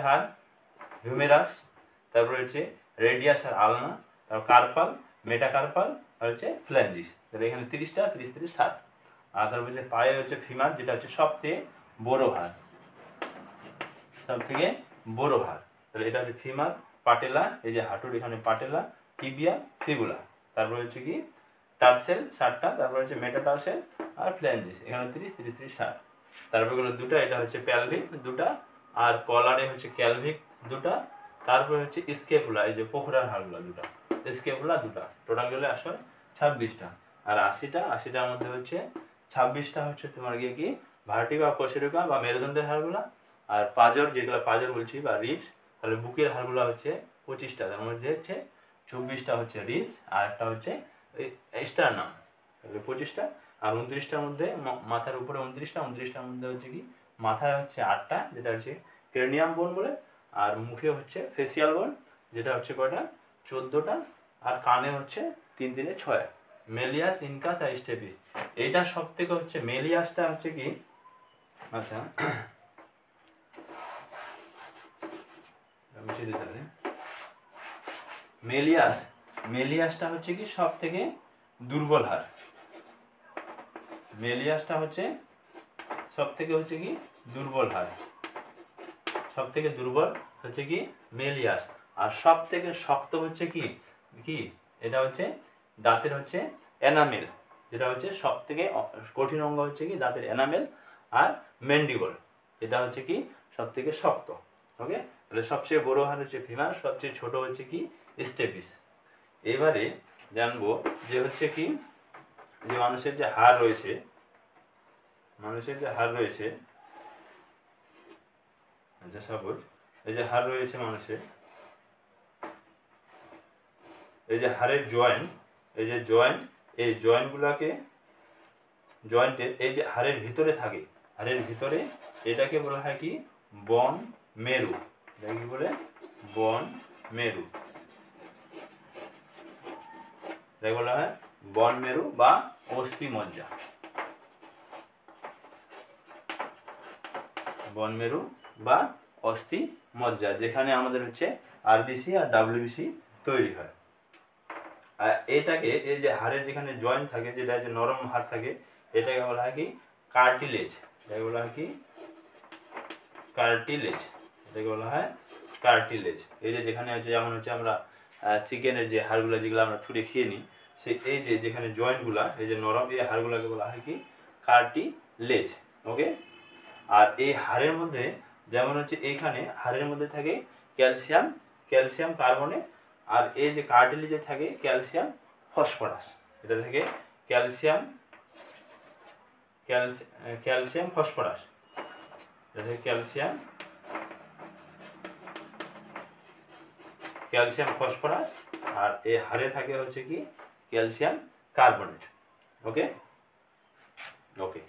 হাড় হিউমেরাস, তারপরে হচ্ছে রেডিয়াস আর আলনা, তারপর কার্পাল, মেটাকার্পাল আর হচ্ছে ফ্ল্যাঞ্জিস। তাহলে এখানে 30টা, 30 30 60। আর তারপর হচ্ছে পায়ে হচ্ছে ফিমার, যেটা হচ্ছে সবথেকে বড় হাড়, সবথেকে বড় হাড়। তাহলে এটা হচ্ছে ফিমার, পাটেলা, এই যে হাঁটুর এখানে পাটেলা, টিবিয়া, ফিবুলা। তারপর হচ্ছে কি টার্সেল 60টা, তারপর হচ্ছে মেটাটার্সেল আর ফ্ল্যাঞ্জিস, এখানে 30 30 30 60। তারপর গেলো দুটা, এটা হচ্ছে প্যালভিক দুটা, আর কলারে হচ্ছে ক্যালভিক দুটা, তারপরে হচ্ছে স্কেপুলা, এই যে পোখরার হাড়গুলো দুটা, স্কেপুলা দুটা, টোটাল গেলে আসলে 26টা। আর 80টার মধ্যে হচ্ছে 26টা হচ্ছে তোমার গিয়ে কি ভার্টিকা, কোষেরিকা বা মেরুদণ্ডের হাড়গুলা। আর পাজর, যেগুলো পাজর বলছি বা রিবস, তাহলে বুকের হাড়গুলো হচ্ছে 25টা, তার মধ্যে হচ্ছে 24টা হচ্ছে রিবস আর একটা হচ্ছে স্টারনাম, তাহলে 25টা। আর 29টার মধ্যে মাথার উপরে 29টার মধ্যে হচ্ছে কি মাথায় হচ্ছে 8টা, যেটা হচ্ছে ক্রেনিয়াম বোন বলে, আর মুখে হচ্ছে ফেসিয়াল বোন, যেটা হচ্ছে কয়টা 14টা, আর কানে হচ্ছে 3 3 6। মেলিয়াস, ইনকাস আর স্টেপিস, এইটা সব থেকে হচ্ছে মেলিয়াসটা হচ্ছে কি, আচ্ছা মুছে দিতে হবে। মেলিয়াসটা হচ্ছে কি সব থেকে দুর্বল হাড়, মেলিয়াসটা হচ্ছে সব থেকে হচ্ছে কি দুর্বল হাড়, সব থেকে দুর্বল হচ্ছে কি মেলিয়াস। আর সব থেকে শক্ত হচ্ছে কি কি এটা হচ্ছে দাঁতের হচ্ছে এনামেল, যেটা হচ্ছে সব থেকে কঠিন অঙ্গ হচ্ছে কি দাঁতের এনামেল আর ম্যান্ডিবল, এটা হচ্ছে কি সব থেকে শক্ত। ওকে, তাহলে সবচেয়ে বড় হাড় হচ্ছে ফিমার, সবচেয়ে ছোট হচ্ছে কি স্টেপিস। এবারে জানবো যে হচ্ছে কি যে মানুষের যে হাড় রয়েছে, আচ্ছা সাপোজ এই যে হাড় রয়েছে মানুষের, এই যে হাড়ের জয়েন্ট, এই যে জয়েন্ট, এই জয়েন্টগুলোকে, জয়েন্টের এই যে হাড়ের ভিতরে থাকে, হাড়ের ভিতরে এটাকে বলা হয় কি বন মেরু, এটা কি বলে বন মেরু, এটাকে বলা হয় বন মেরু বা অস্থি মজ্জা, বন মেরু বা অস্থি মজ্জা, যেখানে আমাদের হচ্ছে আরবিসি আর ডাব্লিউবিসি তৈরি হয়। আর এটাকে এই যে হাড়ের যেখানে জয়েন্ট থাকে, যেটা যে নরম হাড় থাকে, এটাকে বলা হয় কি কার্টিলেজ, এটাকে বলা হয় কি কার্টিলেজ, এটাকে বলা হয় কার্টিলেজ। এই যে যেখানে হচ্ছে যেমন হচ্ছে আমরা চিকেনের যে হাড়গুলো যেগুলো আমরা ছুঁড়ে খেয়ে নিই, সেই এই যে যেখানে জয়েন্টগুলা এই যে নরম, এই হাড়গুলোকে বলা হয় কি কার্টিলেজ। ওকে, আর এই হাড়ের মধ্যে যেমন হচ্ছে এইখানে হাড়ের মধ্যে থাকে ক্যালসিয়াম কার্বনেট, আর এই যে কার্টিলেজে থাকে ক্যালসিয়াম ফসফরাস, এটা থেকে ক্যালসিয়াম ফসফরাস, এটা থেকে ক্যালসিয়াম ফসফরাস, আর এই হাড়ে থাকে হচ্ছে কি ক্যালসিয়াম কার্বনেট। ওকে ওকে